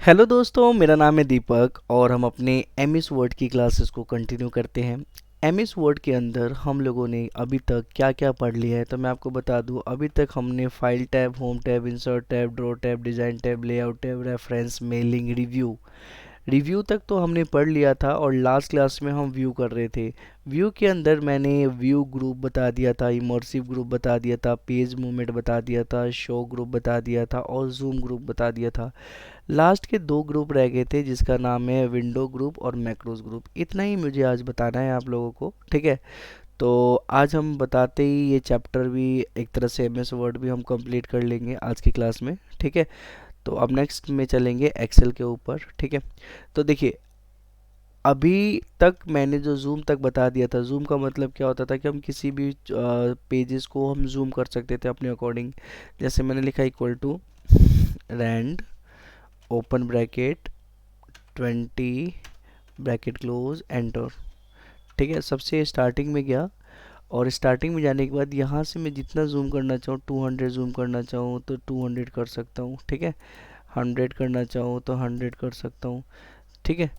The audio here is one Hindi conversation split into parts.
हेलो दोस्तों, मेरा नाम है दीपक और हम अपने एम एस वर्ड की क्लासेस को कंटिन्यू करते हैं। एम एस वर्ड के अंदर हम लोगों ने अभी तक क्या क्या पढ़ लिया है तो मैं आपको बता दूं। अभी तक हमने file tab, home tab, insert tab, draw tab, design tab, layout tab, reference, mailing, review तक तो हमने पढ़ लिया था और लास्ट क्लास में हम व्यू कर रहे थे। व्यू के अंदर मैंने व्यू ग्रुप बता दिया था, इमर्सिव ग्रुप बता दिया था, पेज मूवमेंट बता दिया था, शो ग्रुप बता दिया था और जूम ग्रुप बता दिया था। लास्ट के दो ग्रुप रह गए थे जिसका नाम है विंडो ग्रुप और मैक्रोस ग्रुप। इतना ही मुझे आज बताना है आप लोगों को, ठीक है। तो आज हम बताते ही ये चैप्टर भी एक तरह से एम एस वर्ड भी हम कंप्लीट कर लेंगे आज की क्लास में, ठीक है। तो अब नेक्स्ट में चलेंगे एक्सेल के ऊपर, ठीक है। तो देखिए, अभी तक मैंने जो जूम तक बता दिया था, जूम का मतलब क्या होता था कि हम किसी भी पेजेस को हम जूम कर सकते थे अपने अकॉर्डिंग। जैसे मैंने लिखा equal to rand open bracket 20 bracket close enter, ठीक है। सबसे स्टार्टिंग में गया और स्टार्टिंग में जाने के बाद यहाँ से मैं जितना जूम करना चाहूँ, 200 जूम करना चाहूँ तो 200 कर सकता हूँ, ठीक है। 100 करना चाहूँ तो 100 कर सकता हूँ, ठीक है।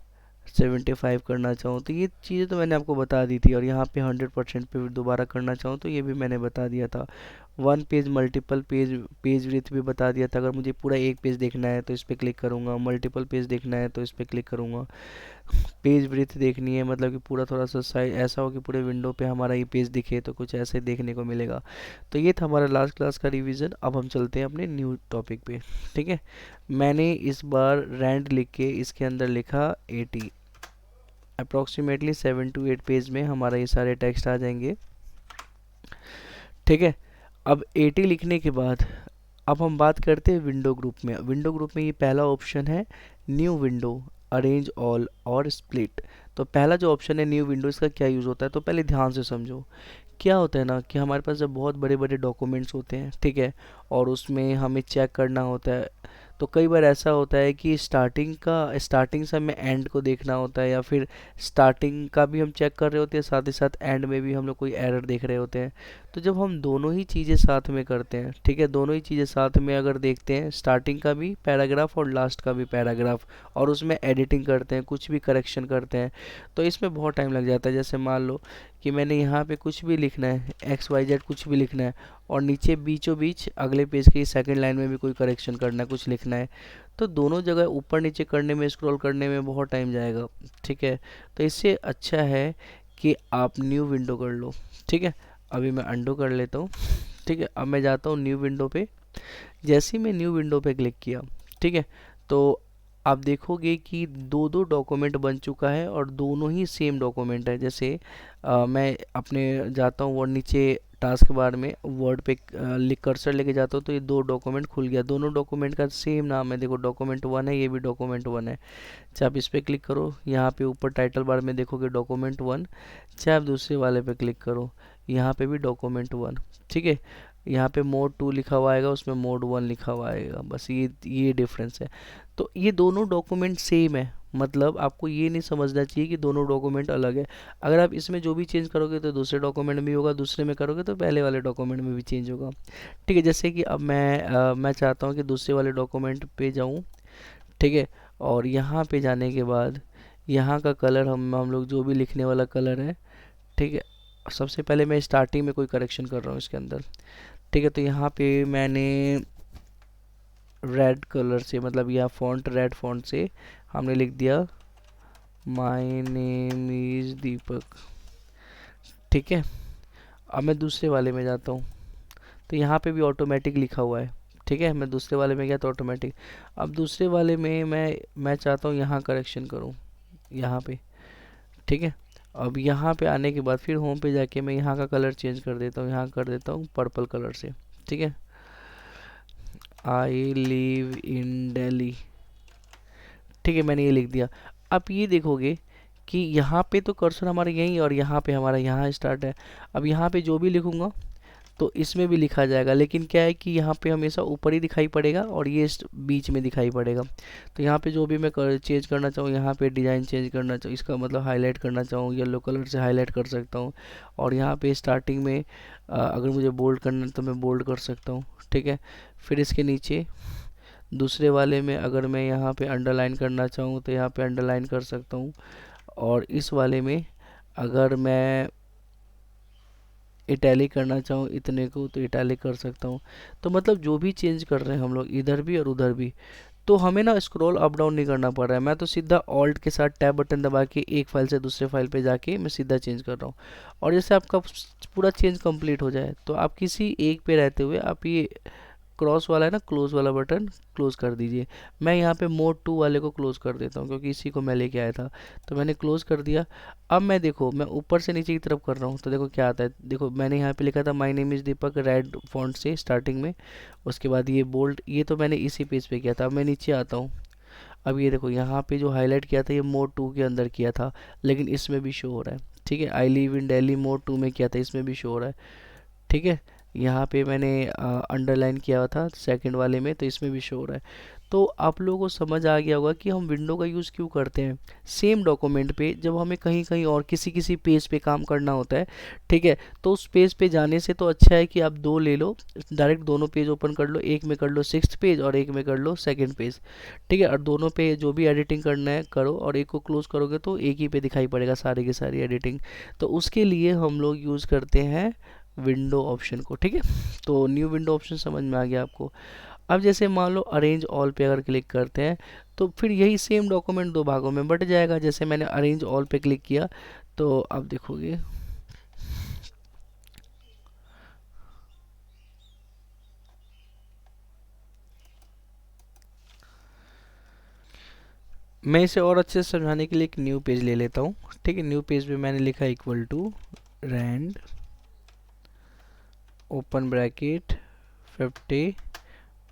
75 करना चाहूँ तो ये चीज़ें तो मैंने आपको बता दी थी। और यहाँ पे 100% पे दोबारा करना चाहूँ तो ये भी मैंने बता दिया था। One page multiple page, page width भी बता दिया था। अगर मुझे पूरा एक पेज देखना है तो इस पर क्लिक करूँगा, मल्टीपल पेज देखना है तो इस पर क्लिक करूँगा। पेज विड्थ देखनी है मतलब कि पूरा थोड़ा सा साइज ऐसा हो कि पूरे विंडो पे हमारा ये पेज दिखे, तो कुछ ऐसे देखने को मिलेगा। तो ये था हमारा लास्ट क्लास का रिवीजन। अब हम चलते हैं अपने न्यू टॉपिक पे, ठीक है। मैंने इस बार रैंड लिख के इसके अंदर लिखा 80। अप्रॉक्सीमेटली 7 to 8 पेज में हमारा ये सारे टेक्स्ट आ जाएंगे, ठीक है। अब 80 लिखने के बाद अब हम बात करते हैं विंडो ग्रुप में। विंडो ग्रुप में ये पहला ऑप्शन है न्यू विंडो, अरेंज ऑल और स्प्लिट। तो पहला जो ऑप्शन है न्यू विंडो, इसका क्या यूज़ होता है तो पहले ध्यान से समझो। क्या होता है ना कि हमारे पास जब बहुत बड़े बड़े डॉक्यूमेंट्स होते हैं, ठीक है, और उसमें हमें चेक करना होता है, तो कई बार ऐसा होता है कि स्टार्टिंग से हमें एंड को देखना होता है, या फिर स्टार्टिंग का भी हम चेक कर रहे होते हैं, साथ ही साथ एंड में भी हम लोग कोई एरर देख रहे होते हैं। तो जब हम दोनों ही चीज़ें साथ में करते हैं, ठीक है, दोनों ही चीज़ें साथ में अगर देखते हैं, स्टार्टिंग का भी पैराग्राफ और लास्ट का भी पैराग्राफ, और उसमें एडिटिंग करते हैं, कुछ भी करेक्शन करते हैं, तो इसमें बहुत टाइम लग जाता है। जैसे मान लो कि मैंने यहाँ पे कुछ भी लिखना है, एक्स वाई जेड कुछ भी लिखना है, और नीचे बीचों बीच अगले पेज की सेकंड लाइन में भी कोई करेक्शन करना है, कुछ लिखना है, तो दोनों जगह ऊपर नीचे करने में, स्क्रॉल करने में बहुत टाइम जाएगा, ठीक है। तो इससे अच्छा है कि आप न्यू विंडो कर लो, ठीक है। अभी मैं अंडू कर लेता हूँ, ठीक है। अब मैं जाता हूँ न्यू विंडो पे। जैसे ही मैं न्यू विंडो पे क्लिक किया, ठीक है, तो आप देखोगे कि दो दो डॉक्यूमेंट बन चुका है और दोनों ही सेम डॉक्यूमेंट है। जैसे मैं अपने जाता हूँ और नीचे टास्क बार में वर्ड पे लिख कर्सर लेके जाता हूँ तो ये दो डॉक्यूमेंट खुल गया। दोनों डॉक्यूमेंट का सेम नाम है, देखो डॉक्यूमेंट वन है, ये भी डॉक्यूमेंट वन है। चाहे आप इस पर क्लिक करो, यहाँ पे ऊपर टाइटल बार में देखोगे डॉक्यूमेंट वन, चाहे आप दूसरे वाले पे क्लिक करो, यहाँ पे भी डॉक्यूमेंट वन, ठीक है। यहाँ पे मोड टू लिखा हुआ आएगा, उसमें मोड वन लिखा हुआ आएगा, बस ये डिफरेंस है। तो ये दोनों डॉक्यूमेंट सेम है, मतलब आपको ये नहीं समझना चाहिए कि दोनों डॉक्यूमेंट अलग है। अगर आप इसमें जो भी चेंज करोगे तो दूसरे डॉक्यूमेंट में भी होगा, दूसरे में करोगे तो पहले वाले डॉक्यूमेंट में भी चेंज होगा, ठीक है। जैसे कि अब मैं चाहता हूँ कि दूसरे वाले डॉक्यूमेंट पे जाऊँ, ठीक है। और यहाँ पे जाने के बाद यहाँ का कलर हम लोग जो भी लिखने वाला कलर है, ठीक है। सबसे पहले मैं स्टार्टिंग में कोई करेक्शन कर रहा हूँ इसके अंदर, ठीक है। तो यहाँ पे मैंने रेड कलर से, मतलब यह फॉन्ट रेड फॉन्ट से हमने लिख दिया माय नेम इज़ दीपक, ठीक है। अब मैं दूसरे वाले में जाता हूँ तो यहाँ पे भी ऑटोमेटिक लिखा हुआ है, ठीक है। मैं दूसरे वाले में गया तो ऑटोमेटिक। अब दूसरे वाले में मैं चाहता हूँ यहाँ करेक्शन करूँ, यहाँ पे, ठीक है। अब यहाँ पे आने के बाद फिर होम पे जाके मैं यहाँ का कलर चेंज कर देता हूँ, यहाँ कर देता हूँ पर्पल कलर से, ठीक है। आई लिव इन दिल्ली, ठीक है, मैंने ये लिख दिया। अब ये देखोगे कि यहाँ पे तो कर्सर हमारा यहीं और यहाँ पे हमारा यहाँ स्टार्ट है। अब यहाँ पे जो भी लिखूँगा तो इसमें भी लिखा जाएगा, लेकिन क्या है कि यहाँ पे हमेशा ऊपर ही दिखाई पड़ेगा और ये बीच में दिखाई पड़ेगा। तो यहाँ पे जो भी मैं चेंज करना चाहूँ, यहाँ पे डिज़ाइन चेंज करना चाहूँ, इसका मतलब हाईलाइट करना चाहूँ, येलो कलर से हाईलाइट कर सकता हूँ। और यहाँ पे स्टार्टिंग में अगर मुझे बोल्ड करना है तो मैं बोल्ड कर सकता हूँ, ठीक है। फिर इसके नीचे दूसरे वाले में अगर मैं यहाँ पे अंडरलाइन करना चाहूँ तो यहाँ पे अंडरलाइन कर सकता हूँ, और इस वाले में अगर मैं इटैलिक करना चाहूँ इतने को तो इटैलिक कर सकता हूँ। तो मतलब जो भी चेंज कर रहे हैं हम लोग इधर भी और उधर भी, तो हमें ना स्क्रॉल अप डाउन नहीं करना पड़ रहा है। मैं तो सीधा ऑल्ट के साथ टैब बटन दबा के एक फाइल से दूसरे फाइल पे जाके मैं सीधा चेंज कर रहा हूँ। और जैसे आपका पूरा चेंज कंप्लीट हो जाए तो आप किसी एक पे रहते हुए आप ये क्रॉस वाला है ना, क्लोज वाला बटन क्लोज कर दीजिए। मैं यहाँ पे मोड 2 वाले को क्लोज कर देता हूँ क्योंकि इसी को मैं लेके आया था, तो मैंने क्लोज कर दिया। अब मैं देखो मैं ऊपर से नीचे की तरफ कर रहा हूँ तो देखो क्या आता है। देखो मैंने यहाँ पे लिखा था my name is Deepak red font से स्टार्टिंग में, उसके बाद ये बोल्ड, ये तो मैंने इसी पेज पे किया था। अब मैं नीचे आता हूँ, अब ये देखो यहाँ पे जो हाईलाइट किया था ये मोड 2 के अंदर किया था, लेकिन इसमें भी शो हो रहा है। ठीक है, I live in Delhi mode 2 में किया था, इसमें भी शो हो रहा है। ठीक है, यहाँ पे मैंने अंडरलाइन किया हुआ था सेकंड वाले में, तो इसमें भी शो हो रहा है। तो आप लोगों को समझ आ गया होगा कि हम विंडो का यूज़ क्यों करते हैं। सेम डॉक्यूमेंट पे जब हमें कहीं कहीं और किसी किसी पेज पे काम करना होता है, ठीक है, तो उस पेज पे जाने से तो अच्छा है कि आप दो ले लो, डायरेक्ट दोनों पेज ओपन कर लो, एक में कर लो सिक्स्थ पेज और एक में कर लो सेकंड पेज। ठीक है, और दोनों पे जो भी एडिटिंग करना है करो, और एक को क्लोज करोगे तो एक ही पे दिखाई पड़ेगा सारी की सारी एडिटिंग। तो उसके लिए हम लोग यूज़ करते हैं विंडो ऑप्शन को। ठीक है, तो न्यू विंडो ऑप्शन समझ में आ गया आपको। अब जैसे मान लो अरेंज ऑल पे अगर क्लिक करते हैं तो फिर यही सेम डॉक्यूमेंट दो भागों में बट जाएगा। जैसे मैंने अरेंज ऑल पे क्लिक किया तो अब देखोगे मैं इसे और अच्छे से समझाने के लिए एक न्यू पेज ले लेता हूँ। ठीक है, न्यू पेज पे मैंने लिखा equal to rand open bracket 50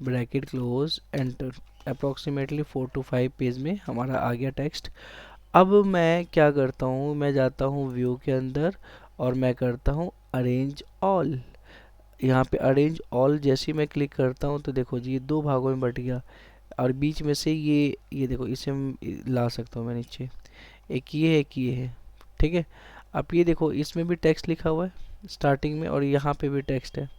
bracket close enter. Approximately 4 to 5 page में हमारा आ गया टेक्स्ट। अब मैं क्या करता हूँ, मैं जाता हूँ व्यू के अंदर और मैं करता हूँ अरेंज ऑल। यहाँ पे अरेंज ऑल जैसे ही मैं क्लिक करता हूँ तो देखो जी ये दो भागों में बट गया, और बीच में से ये देखो इसे ला सकता हूँ मैं नीचे, एक ये है एक ये है। ठीक है, अब ये देखो इसमें भी टेक्स्ट लिखा हुआ है स्टार्टिंग में और यहाँ पे भी टेक्स्ट है।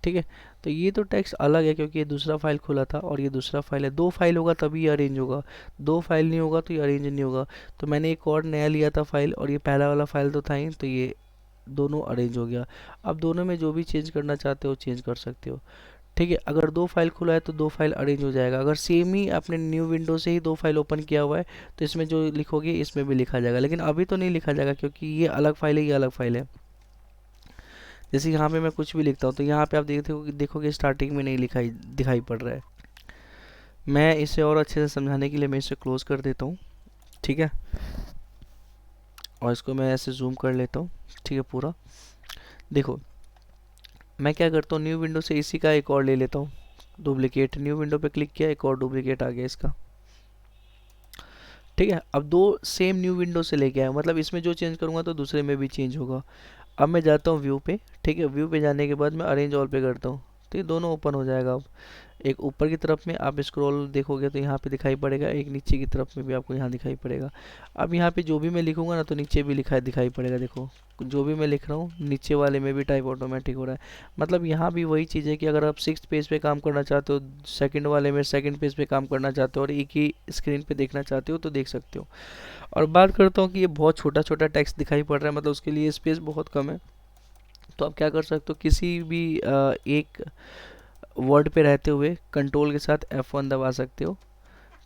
ठीक है, तो ये तो टेक्स्ट अलग है क्योंकि ये दूसरा फाइल खुला था और ये दूसरा फाइल है। दो फाइल होगा तभी ये अरेंज होगा, दो फाइल नहीं होगा तो ये अरेंज नहीं होगा। तो मैंने एक और नया लिया था फाइल और ये पहला वाला फाइल तो था ही, तो ये दोनों अरेंज हो गया। अब दोनों में जो भी चेंज करना चाहते हो चेंज कर सकते हो। ठीक है, अगर दो फाइल खुला है तो दो फाइल अरेंज हो जाएगा। अगर सेम ही आपने न्यू विंडो से ही दो फाइल ओपन किया हुआ है तो इसमें जो लिखोगे इसमें भी लिखा जाएगा, लेकिन अभी तो नहीं लिखा जाएगा क्योंकि ये अलग फाइल है ये अलग फाइल है। जैसे यहाँ पे मैं कुछ भी लिखता हूँ तो यहाँ पे आप देखोगे स्टार्टिंग में नहीं लिखाई दिखाई पड़ रहा है। मैं इसे और अच्छे से समझाने के लिए मैं इसे क्लोज कर देता हूँ। ठीक है, और इसको मैं ऐसे जूम कर लेता हूँ। ठीक है, पूरा देखो मैं क्या करता हूँ न्यू विंडो से इसी का एक और ले लेता हूँ डुप्लीकेट। न्यू विंडो पे क्लिक किया, एक और डुप्लीकेट आ गया इसका। ठीक है, अब दो सेम न्यू विंडो से लेके आया, मतलब इसमें जो चेंज करूँगा तो दूसरे में भी चेंज होगा। अब मैं जाता हूँ व्यू पे। ठीक है, व्यू पे जाने के बाद मैं अरेंज ऑल पे करता हूँ तो ये दोनों ओपन हो जाएगा। अब एक ऊपर की तरफ में आप स्क्रॉल देखोगे तो यहाँ पे दिखाई पड़ेगा, एक नीचे की तरफ में भी आपको यहाँ दिखाई पड़ेगा। अब यहाँ पे जो भी मैं लिखूंगा ना तो नीचे भी लिखा दिखाई पड़ेगा। देखो जो भी मैं लिख रहा हूँ नीचे वाले में भी टाइप ऑटोमेटिक हो रहा है। मतलब यहाँ भी वही चीज़ है कि अगर आप सिक्स पेज पे काम करना चाहते हो, सेकंड वाले में सेकंड पेज पे काम करना चाहते हो और एक ही स्क्रीन पे देखना चाहते हो तो देख सकते हो। और बात करता हूँ कि ये बहुत छोटा छोटा टेक्स्ट दिखाई पड़ रहा है, मतलब उसके लिए स्पेस बहुत कम है। तो आप क्या कर सकते हो, किसी भी एक वर्ड पे रहते हुए कंट्रोल के साथ F1 दबा सकते हो।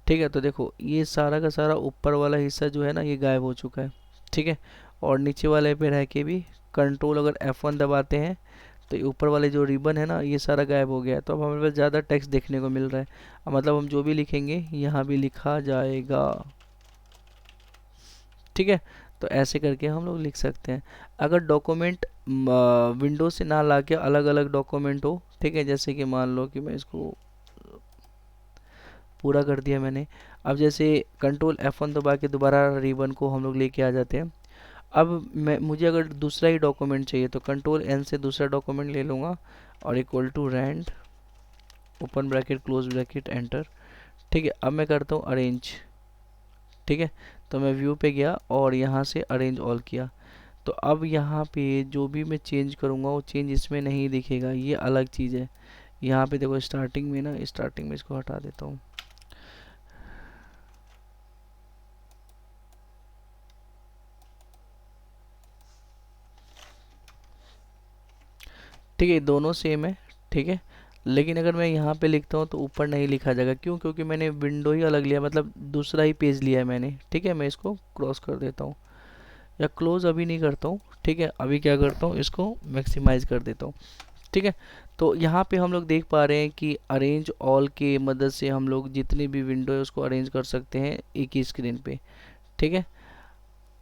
ठीक है, तो देखो ये सारा का सारा ऊपर वाला हिस्सा जो है ना ये गायब हो चुका है। ठीक है, और नीचे वाले पे रह के भी कंट्रोल अगर F1 दबाते हैं तो ये ऊपर वाले जो रिबन है ना ये सारा गायब हो गया है। तो अब हमारे पास ज़्यादा टेक्स्ट देखने को मिल रहा है। अब मतलब हम जो भी लिखेंगे यहाँ भी लिखा जाएगा। ठीक है, तो ऐसे करके हम लोग लिख सकते हैं। अगर डॉक्यूमेंट विंडो से ना ला के अलग अलग डॉक्यूमेंट हो, ठीक है, जैसे कि मान लो कि मैं इसको पूरा कर दिया मैंने। अब जैसे कंट्रोल F1 दबा के दोबारा रिबन को हम लोग लेके आ जाते हैं। अब मुझे अगर दूसरा ही डॉक्यूमेंट चाहिए तो कंट्रोल N से दूसरा डॉक्यूमेंट ले लूँगा और equal to rand open bracket close bracket enter. ठीक है, अब मैं करता हूँ अरेंज। ठीक है, तो मैं व्यू पे गया और यहाँ से अरेंज ऑल किया। तो अब यहाँ पे जो भी मैं चेंज करूँगा वो चेंज इसमें नहीं दिखेगा, ये अलग चीज़ है। यहाँ पे देखो स्टार्टिंग में ना, स्टार्टिंग में इसको हटा देता हूँ। ठीक है, दोनों सेम है। ठीक है, लेकिन अगर मैं यहाँ पे लिखता हूँ तो ऊपर नहीं लिखा जाएगा, क्यों? क्योंकि मैंने विंडो ही अलग लिया, मतलब दूसरा ही पेज लिया है मैंने। ठीक है, मैं इसको क्रॉस कर देता हूँ, या क्लोज अभी नहीं करता हूँ। ठीक है, अभी क्या करता हूँ, इसको मैक्सिमाइज कर देता हूँ। ठीक है, तो यहाँ पे हम लोग देख पा रहे हैं कि अरेंज ऑल के मदद से हम लोग जितनी भी विंडो है उसको अरेंज कर सकते हैं एक ही स्क्रीन पे। ठीक है,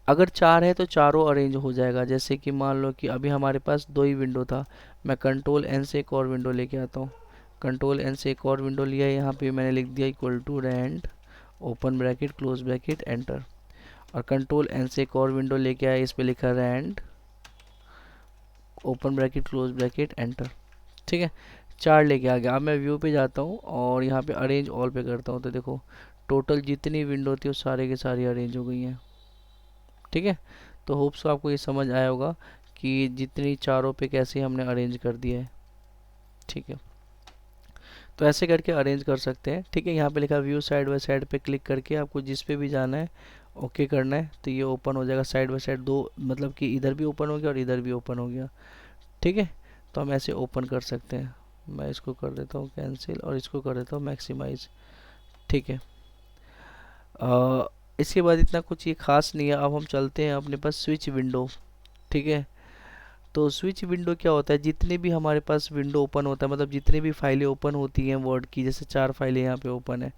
अगर चार है तो चारों अरेंज हो जाएगा। जैसे कि मान लो कि अभी हमारे पास दो ही विंडो था, मैं कंट्रोल एन से एक और विंडो लेके आता हूँ। कंट्रोल एन से एक और विंडो लिया, यहाँ पे मैंने लिख दिया equal to rand open bracket close bracket enter. और कंट्रोल एन से एक और विंडो लेके आया, इस पे लिखा rand open bracket close bracket enter. ठीक है, चार लेके आ गया। अब मैं व्यू पे जाता हूँ और यहाँ पे अरेंज ऑल पे करता हूँ, तो देखो टोटल जितनी विंडो थी वो सारे के सारी अरेंज हो गई हैं। ठीक है, तो होप्स आपको ये समझ आया होगा कि जितनी चारों पे कैसे हमने अरेंज कर दिया है। ठीक है, तो ऐसे करके अरेंज कर सकते हैं। ठीक है, यहाँ पे लिखा व्यू साइड बाय साइड पे क्लिक करके आपको जिस पे भी जाना है ओके करना है, तो ये ओपन हो जाएगा साइड बाय साइड दो, मतलब कि इधर भी ओपन हो गया और इधर भी ओपन हो गया। ठीक है, तो हम ऐसे ओपन कर सकते हैं। मैं इसको कर देता हूँ कैंसिल और इसको कर देता हूँ मैक्सिमाइज। ठीक है, इसके बाद इतना कुछ ये खास नहीं है। अब हम चलते हैं अपने पास स्विच विंडो। ठीक है, तो स्विच विंडो क्या होता है, जितने भी हमारे पास विंडो ओपन होता है, मतलब जितनी भी फाइलें ओपन होती हैं वर्ड की, जैसे चार फाइलें यहाँ पे ओपन है।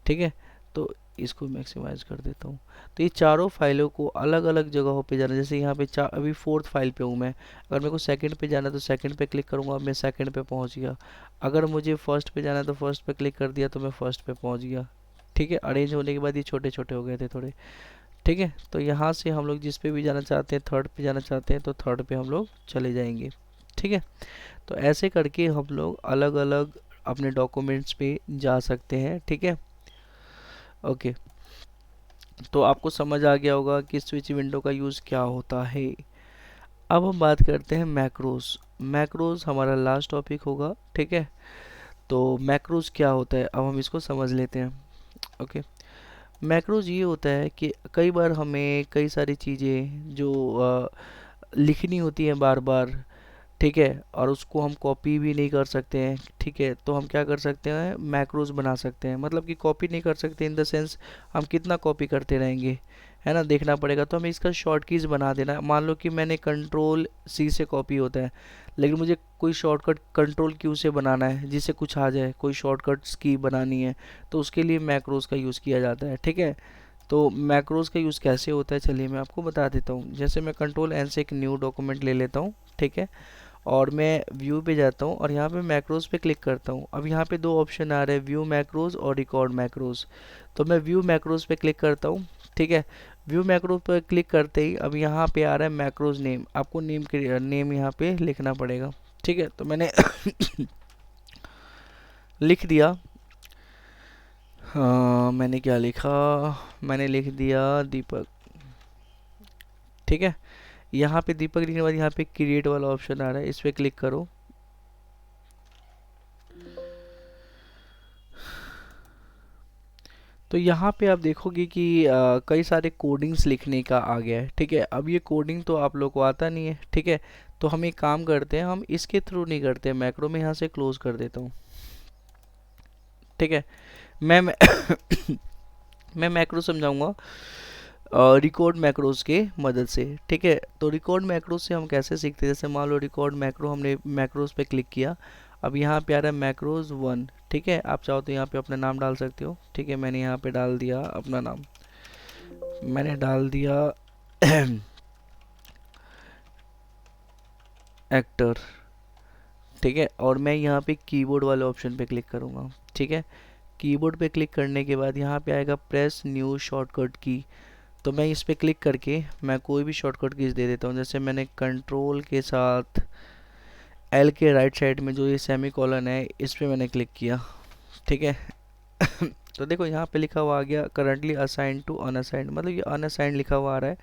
ठीक है, तो इसको मैक्सिमाइज कर देता हूँ। तो ये चारों फाइलों को अलग अलग जगहों पे जाना है। जैसे यहाँ पे चार, अभी फोर्थ फाइल पे हूँ मैं, अगर मेरे को सेकंड पे जाना है तो सेकंड पे क्लिक करूँगा, मैं सेकंड पे पहुँच गया। अगर मुझे फर्स्ट पे जाना है तो फर्स्ट पे क्लिक कर दिया तो मैं फर्स्ट पे पहुँच गया। ठीक है, अरेंज होने के बाद ये छोटे छोटे हो गए थे थोड़े। ठीक है, तो यहाँ से हम लोग जिस पे भी जाना चाहते हैं, थर्ड पे जाना चाहते हैं तो थर्ड पे हम लोग चले जाएंगे। ठीक है, तो ऐसे करके हम लोग अलग अलग अपने डॉक्यूमेंट्स पे जा सकते हैं। ठीक है, ओके, तो आपको समझ आ गया होगा कि स्विच विंडो का यूज़ क्या होता है। अब हम बात करते हैं मैक्रोस। मैक्रोस हमारा लास्ट टॉपिक होगा। ठीक है, तो मैक्रोस क्या होता है अब हम इसको समझ लेते हैं। ओके, मैक्रोज ये होता है कि कई बार हमें कई सारी चीज़ें जो लिखनी होती हैं बार बार। ठीक है, और उसको हम कॉपी भी नहीं कर सकते हैं। ठीक है, तो हम क्या कर सकते हैं, मैक्रोज बना सकते हैं। मतलब कि कॉपी नहीं कर सकते इन द सेंस, हम कितना कॉपी करते रहेंगे, है ना, देखना पड़ेगा। तो हमें इसका शॉर्ट कीज बना देना है। मान लो कि मैंने कंट्रोल सी से कॉपी होता है, लेकिन मुझे कोई शॉर्टकट कंट्रोल क्यू से बनाना है जिससे कुछ आ जाए, कोई शॉर्टकट्स की बनानी है, तो उसके लिए मैक्रोज का यूज़ किया जाता है। ठीक है, तो मैक्रोज का यूज़ कैसे होता है चलिए मैं आपको बता देता हूँ। जैसे मैं कंट्रोल एन से एक न्यू डॉक्यूमेंट ले लेता हूँ। ठीक है, और मैं व्यू पे जाता हूँ और यहाँ पे मैक्रोज पे क्लिक करता हूँ। अब यहाँ पे दो ऑप्शन आ रहे हैं, व्यू मैक्रोज और रिकॉर्ड मैक्रोज। तो मैं व्यू मैक्रोज पे क्लिक करता हूँ। ठीक है, व्यू मैक्रोज पर क्लिक करते ही अब यहाँ पे आ रहा है मैक्रोज नेम। आपको नेम के नेम यहाँ पे लिखना पड़ेगा। ठीक है, तो मैंने लिख दिया। हाँ, मैंने क्या लिखा, मैंने लिख दिया दीपक। ठीक है, यहाँ पे दीपक लिखने के बाद यहाँ पे क्रिएट वाला ऑप्शन आ रहा है, इस पर क्लिक करो। तो यहाँ पे आप देखोगे कि कई सारे कोडिंग्स लिखने का आ गया है। ठीक है, अब ये कोडिंग तो आप लोग को आता नहीं है। ठीक है, तो हम एक काम करते हैं, हम इसके थ्रू नहीं करते, मैक्रो में यहाँ से क्लोज कर देता हूँ। ठीक है, मैं मैं मैक्रो समझाऊंगा रिकॉर्ड मैक्रोज के मदद से। ठीक है, तो रिकॉर्ड मैक्रोज से हम कैसे सीखते हैं, जैसे मान लो रिकॉर्ड मैक्रो, हमने मैक्रोज पे क्लिक किया। अब यहाँ पे आ रहा है मैक्रोज वन। ठीक है, आप चाहो तो यहाँ पे अपना नाम डाल सकते हो। ठीक है, मैंने यहाँ पे डाल दिया अपना नाम, मैंने डाल दिया एक्टर। ठीक है, और मैं यहाँ पे कीबोर्ड वाले ऑप्शन पे क्लिक करूँगा। ठीक है, कीबोर्ड पे क्लिक करने के बाद यहाँ पे आएगा प्रेस न्यू शॉर्टकट की। तो मैं इस पे क्लिक करके मैं कोई भी शॉर्टकट कीज दे देता हूँ। जैसे मैंने कंट्रोल के साथ एल के राइट साइड में जो ये सेमी कॉलन है, इस पे मैंने क्लिक किया। ठीक है तो देखो यहाँ पे लिखा हुआ आ गया करंटली असाइंड टू अनअसाइंड, मतलब ये अनअसाइंड लिखा हुआ आ रहा है।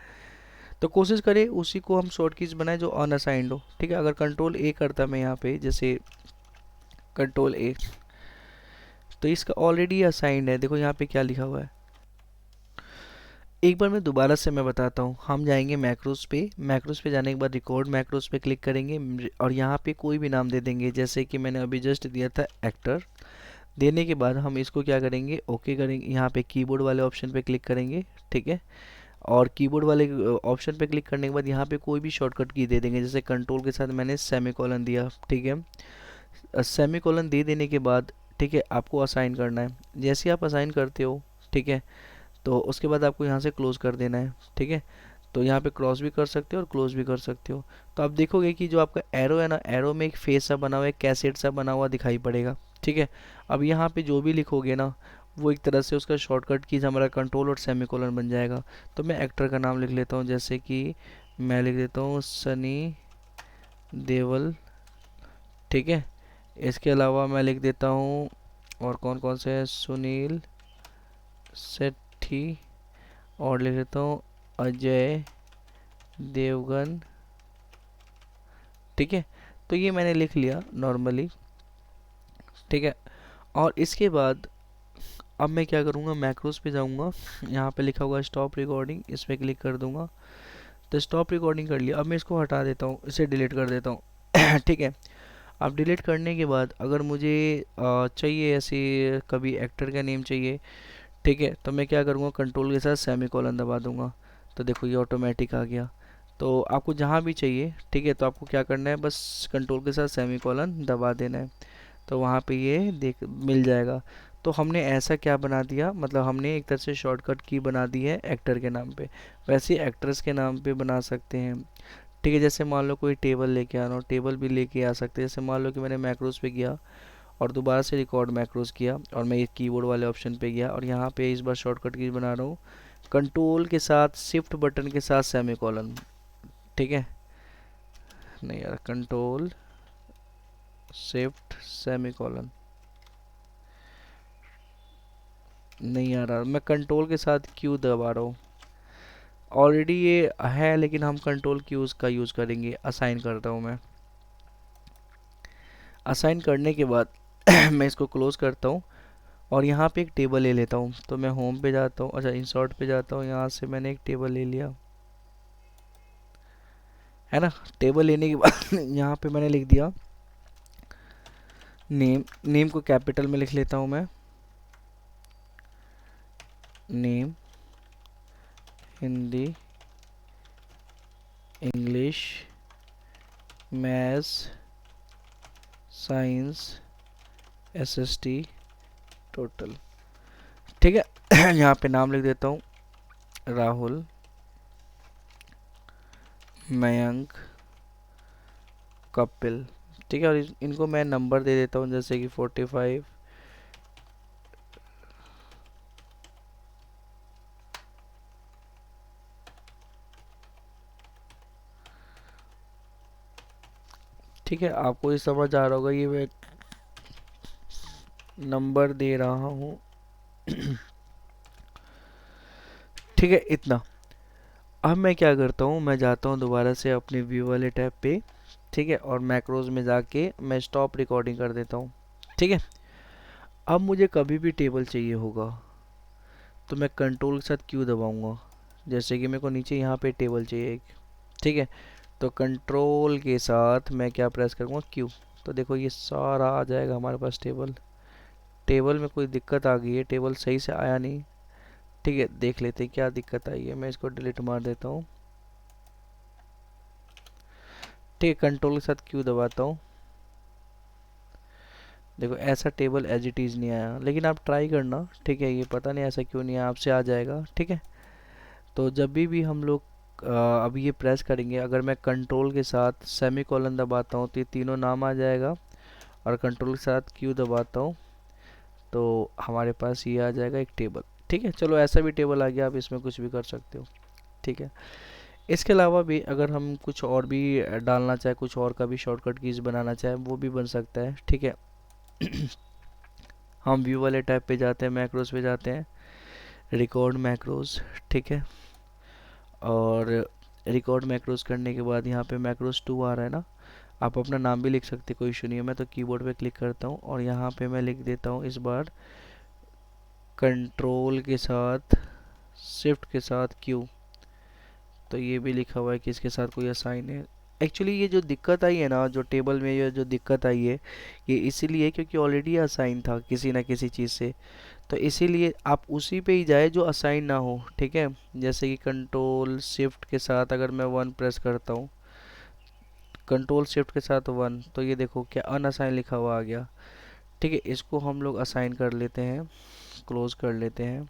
तो कोशिश करें उसी को हम शॉर्ट कीज बनाए जो अनअसाइंड हो। ठीक है, अगर कंट्रोल ए करता मैं यहाँ पे, जैसे कंट्रोल ए। तो इसका ऑलरेडी असाइंड है, देखो यहाँ पे क्या लिखा हुआ है। एक बार मैं दोबारा से मैं बताता हूँ। हम जाएंगे मैक्रोस पे, मैक्रोस पे जाने के बाद रिकॉर्ड मैक्रोस पे क्लिक करेंगे और यहाँ पे कोई भी नाम दे देंगे, जैसे कि मैंने अभी जस्ट दिया था एक्टर। देने के बाद हम इसको क्या करेंगे, ओके करेंगे। यहाँ पे कीबोर्ड वाले ऑप्शन पे क्लिक करेंगे, ठीक है। और कीबोर्ड वाले ऑप्शन पे क्लिक करने के बाद यहाँ पे कोई भी शॉर्टकट की दे देंगे, जैसे कंट्रोल के साथ मैंने सेमीकोलन दिया, ठीक है। सेमीकोलन दे देने के बाद, ठीक है, आपको असाइन करना है। जैसे ही आप असाइन करते हो, ठीक है, तो उसके बाद आपको यहाँ से क्लोज कर देना है, ठीक है। तो यहाँ पे क्रॉस भी कर सकते हो और क्लोज भी कर सकते हो। तो आप देखोगे कि जो आपका एरो है ना, एरो में एक फेस सा बना हुआ है, कैसेट सा बना हुआ दिखाई पड़ेगा, ठीक है। अब यहाँ पे जो भी लिखोगे ना, वो एक तरह से उसका शॉर्टकट की हमारा कंट्रोल और सेमीकोलन बन जाएगा। तो मैं एक्टर का नाम लिख लेता हूँ, जैसे कि मैं लिख देता हूँ सनी देवल, ठीक है। इसके अलावा मैं लिख देता हूँ और कौन कौन से हैं, सुनील सेठी, और लिख देता हूँ अजय देवगन, ठीक है। तो ये मैंने लिख लिया नॉर्मली, ठीक है। और इसके बाद अब मैं क्या करूँगा, मैक्रोस पे जाऊँगा, यहाँ पे लिखा हुआ स्टॉप रिकॉर्डिंग, इस पर क्लिक कर दूँगा। तो स्टॉप रिकॉर्डिंग कर लिया। अब मैं इसको हटा देता हूँ, इसे डिलीट कर देता हूँ ठीक है। अब डिलीट करने के बाद अगर मुझे चाहिए ऐसे कभी एक्टर का नेम चाहिए, ठीक है, तो मैं क्या करूँगा, कंट्रोल के साथ सेमीकोलन दबा दूंगा। तो देखो ये ऑटोमेटिक आ गया। तो आपको जहाँ भी चाहिए, ठीक है, तो आपको क्या करना है, बस कंट्रोल के साथ सेमीकोलन दबा देना है, तो वहाँ पे ये देख मिल जाएगा। तो हमने ऐसा क्या बना दिया, मतलब हमने एक तरह से शॉर्टकट की बना दी है एक्टर के नाम पे। वैसे ही एक्ट्रेस के नाम पे बना सकते हैं, ठीक है। जैसे मान लो कोई टेबल लेके आना हो, टेबल भी लेके आ सकते हैं। जैसे मान लो कि मैंने मैक्रोस पे गया और दोबारा से रिकॉर्ड मैक्रोस किया और मैं ये कीबोर्ड वाले ऑप्शन पे गया और यहाँ पे इस बार शॉर्टकट की बना रहा हूँ, कंट्रोल के साथ शिफ्ट बटन के साथ सेमीकोलन, ठीक है। नहीं यार, कंट्रोल शिफ्ट सेमीकोलन नहीं आ रहा, मैं कंट्रोल के साथ क्यू दबा रहा हूँ। ऑलरेडी ये है, लेकिन हम कंट्रोल क्यूज का यूज़ करेंगे। असाइन करता हूँ मैं। असाइन करने के बाद मैं इसको क्लोज करता हूँ और यहाँ पे एक टेबल ले लेता हूँ। तो मैं होम पे जाता हूँ, अच्छा इंसर्ट पे जाता हूँ, यहाँ से मैंने एक टेबल ले लिया, है ना। टेबल लेने के बाद यहाँ पे मैंने लिख दिया नेम। नेम को कैपिटल में लिख लेता हूँ मैं, name Hindi English maths science SST total, ठीक है। यहाँ पे नाम लिख देता हूँ राहुल, मयंक, कपिल, ठीक है। और इनको मैं नंबर दे देता हूँ, जैसे कि 45, ठीक है। आपको ये समझ आ रहा होगा, ये मैं नंबर दे रहा हूँ ठीक है, इतना। अब मैं क्या करता हूँ, मैं जाता हूँ दोबारा से अपने व्यू वाले टैब पे, ठीक है, और मैक्रोज में जाके मैं स्टॉप रिकॉर्डिंग कर देता हूँ, ठीक है। अब मुझे कभी भी टेबल चाहिए होगा तो मैं कंट्रोल के साथ क्यू दबाऊंगा। जैसे कि मेरे को नीचे यहाँ पे टेबल चाहिए एक, ठीक है, तो कंट्रोल के साथ मैं क्या प्रेस करूँगा, क्यू। तो देखो ये सारा आ जाएगा हमारे पास टेबल। टेबल में कोई दिक्कत आ गई है, टेबल सही से आया नहीं, ठीक है। देख लेते हैं क्या दिक्कत आई है, मैं इसको डिलीट मार देता हूँ, ठीक है। कंट्रोल के साथ क्यू दबाता हूँ, देखो ऐसा टेबल एज इट इज़ नहीं आया, लेकिन आप ट्राई करना, ठीक है। ये पता नहीं ऐसा क्यों नहीं आया, आपसे आ जाएगा, ठीक है। तो जब भी हम लोग अभी ये प्रेस करेंगे, अगर मैं कंट्रोल के साथ सेमी कॉलन दबाता हूँ तो ये तीनों नाम आ जाएगा, और कंट्रोल के साथ क्यू दबाता हूँ तो हमारे पास ये आ जाएगा एक टेबल, ठीक है। चलो ऐसा भी टेबल आ गया, आप इसमें कुछ भी कर सकते हो, ठीक है। इसके अलावा भी अगर हम कुछ और भी डालना चाहे, कुछ और का भी शॉर्टकट कीज बनाना चाहे, वो भी बन सकता है, ठीक है। हम व्यू वाले टैब पे जाते हैं, मैक्रोस पे जाते हैं, रिकॉर्ड मैक्रोस, ठीक है। और रिकॉर्ड मैक्रोस करने के बाद यहाँ पे मैक्रोस 2 आ रहा है ना, आप अपना नाम भी लिख सकते, कोई इशू नहीं है। मैं तो कीबोर्ड पे क्लिक करता हूँ और यहाँ पे मैं लिख देता हूँ इस बार कंट्रोल के साथ शिफ्ट के साथ क्यू। तो ये भी लिखा हुआ है कि इसके साथ कोई असाइन है। एक्चुअली ये जो दिक्कत आई है ना, जो टेबल में ये जो दिक्कत आई है, ये इसीलिए क्योंकि ऑलरेडी असाइन था किसी ना किसी चीज़ से। तो इसीलिए आप उसी पे ही जाए जो असाइन ना हो, ठीक है। जैसे कि कंट्रोल शिफ्ट के साथ अगर मैं 1 प्रेस करता हूँ, कंट्रोल शिफ्ट के साथ 1, तो ये देखो क्या अनअसाइन लिखा हुआ आ गया। ठीक है, इसको हम लोग असाइन कर लेते हैं, क्लोज कर लेते हैं,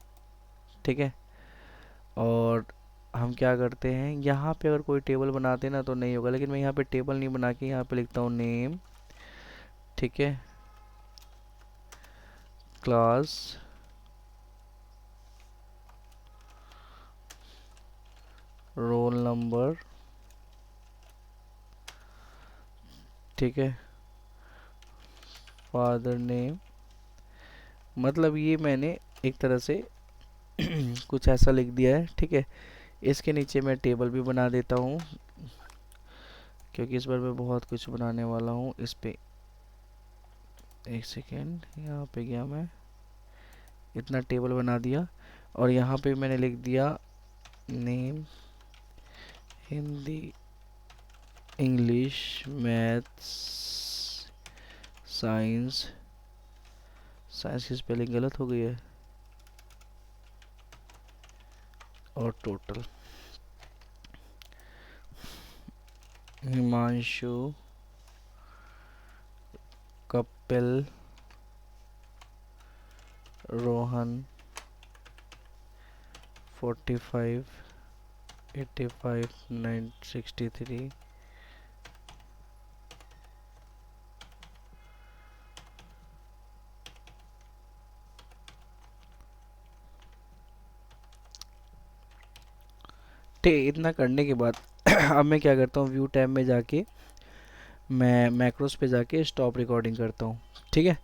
ठीक है। और हम क्या करते हैं, यहाँ पे अगर कोई टेबल बनाते हैं ना तो नहीं होगा, लेकिन मैं यहाँ पे टेबल नहीं बना के यहाँ पे लिखता हूँ नेम, ठीक है, क्लास, रोल नंबर, ठीक है, फादर नेम। मतलब ये मैंने एक तरह से कुछ ऐसा लिख दिया है, ठीक है। इसके नीचे मैं टेबल भी बना देता हूँ, क्योंकि इस बार मैं बहुत कुछ बनाने वाला हूँ इस पे। एक सेकेंड, यहाँ पे गया मैं, इतना टेबल बना दिया और यहाँ पे मैंने लिख दिया name, Hindi, English, maths, science. Science की स्पेलिंग गलत हो गई है, और टोटल। हिमांशु, कपिल, रोहन, 45, 85, 963। ठीक, इतना करने के बाद अब मैं क्या करता हूँ, व्यू टैब में जाके मैं मैक्रोस पे जाके स्टॉप रिकॉर्डिंग करता हूँ, ठीक है।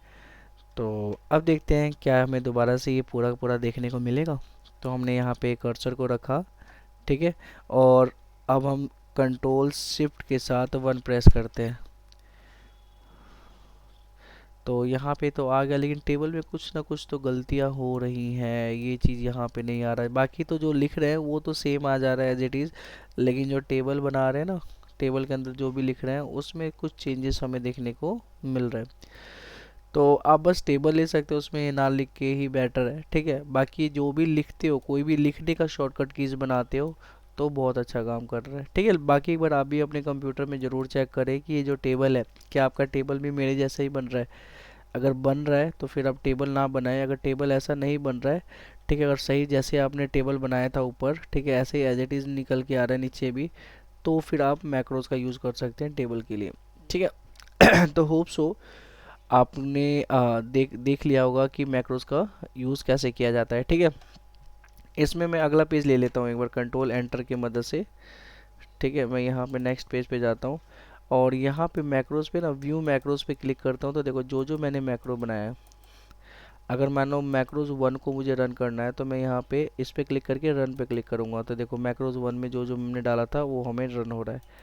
तो अब देखते हैं क्या हमें दोबारा से ये पूरा पूरा देखने को मिलेगा। तो हमने यहाँ पे कर्सर को रखा, ठीक है, और अब हम कंट्रोल शिफ्ट के साथ 1 प्रेस करते हैं, तो यहाँ पे तो आ गया, लेकिन टेबल में कुछ ना कुछ तो गलतियाँ हो रही हैं। ये चीज़ यहाँ पे नहीं आ रहा है, बाकी तो जो लिख रहे हैं वो तो सेम आ जा रहा है एज इट इज़, लेकिन जो टेबल बना रहे हैं ना, टेबल के अंदर जो भी लिख रहे हैं उसमें कुछ चेंजेस हमें देखने को मिल रहे हैं। तो आप बस टेबल ले सकते हो, उसमें ना लिख के ही बेटर है, ठीक है। बाकी जो भी लिखते हो, कोई भी लिखने का शॉर्टकट कीज़ बनाते हो, तो बहुत अच्छा काम कर रहा है, ठीक है। बाकी एक बार आप भी अपने कंप्यूटर में ज़रूर चेक करें कि ये जो टेबल है, क्या आपका टेबल भी मेरे जैसा ही बन रहा है। अगर बन रहा है तो फिर आप टेबल ना बनाएं, अगर टेबल ऐसा नहीं बन रहा है, ठीक है, अगर सही जैसे आपने टेबल बनाया था ऊपर, ठीक है, ऐसे ही एज इट इज़ निकल के आ रहा है नीचे भी, तो फिर आप मैक्रोज का यूज़ कर सकते हैं टेबल के लिए, ठीक है। तो होप सो आपने देख लिया होगा कि मैक्रोज का यूज़ कैसे किया जाता है, ठीक है। इसमें मैं अगला पेज ले लेता हूँ एक बार कंट्रोल एंटर की मदद से, ठीक है। मैं यहाँ पे नेक्स्ट पेज पे जाता हूँ और यहाँ पे मैक्रोज पे ना व्यू मैक्रोज पे क्लिक करता हूँ। तो देखो जो जो मैंने मैक्रो बनाया है, अगर मान लो मैक्रोज 1 को मुझे रन करना है तो मैं यहाँ पे इस पे क्लिक करके रन पे क्लिक करूँगा। तो देखो मैक्रोज 1 में जो जो मैंने डाला था वो हमें रन हो रहा है।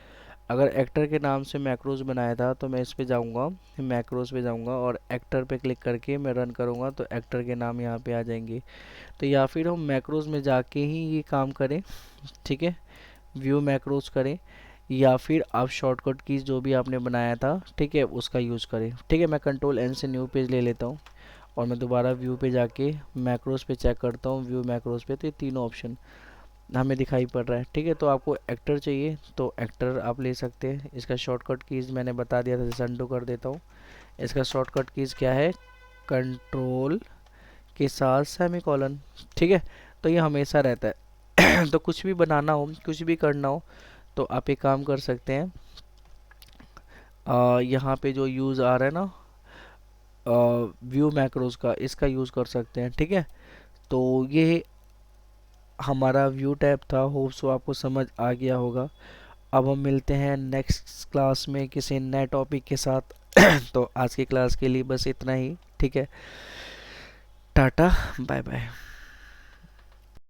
अगर एक्टर के नाम से मैक्रोज बनाया था तो मैं इस पे जाऊँगा, मैक्रोज पे जाऊँगा और एक्टर पे क्लिक करके मैं रन करूँगा तो एक्टर के नाम यहाँ पे आ जाएंगे। तो या फिर हम मैक्रोज में जाके ही ये काम करें, ठीक है, व्यू मैक्रोज करें, या फिर आप शॉर्टकट कीज जो भी आपने बनाया था, ठीक है, उसका यूज़ करें, ठीक है। मैं कंट्रोल एन से न्यू पेज ले लेता हूँ और मैं दोबारा व्यू पे जाके मैक्रोज पे चेक करता हूँ, व्यू मैक्रोज पे, तो ये तीनों ऑप्शन हमें दिखाई पड़ रहा है, ठीक है। तो आपको एक्टर चाहिए तो एक्टर आप ले सकते हैं। इसका शॉर्टकट कीज़ मैंने बता दिया था, जैसे अंडू कर देता हूँ। इसका शॉर्टकट कीज़ क्या है, कंट्रोल के साथ सेमीकोलन, ठीक है। तो ये हमेशा रहता है। तो कुछ भी बनाना हो, कुछ भी करना हो, तो आप एक काम कर सकते हैं, यहाँ पे जो यूज़ आ रहा है ना व्यू मैक्रोज का, इसका यूज़ कर सकते हैं, ठीक है। तो ये हमारा व्यू टैब था, होप सो आपको समझ आ गया होगा। अब हम मिलते हैं नेक्स्ट क्लास में किसी नए टॉपिक के साथ। तो आज की क्लास के लिए बस इतना ही, ठीक है। Tata, bye bye.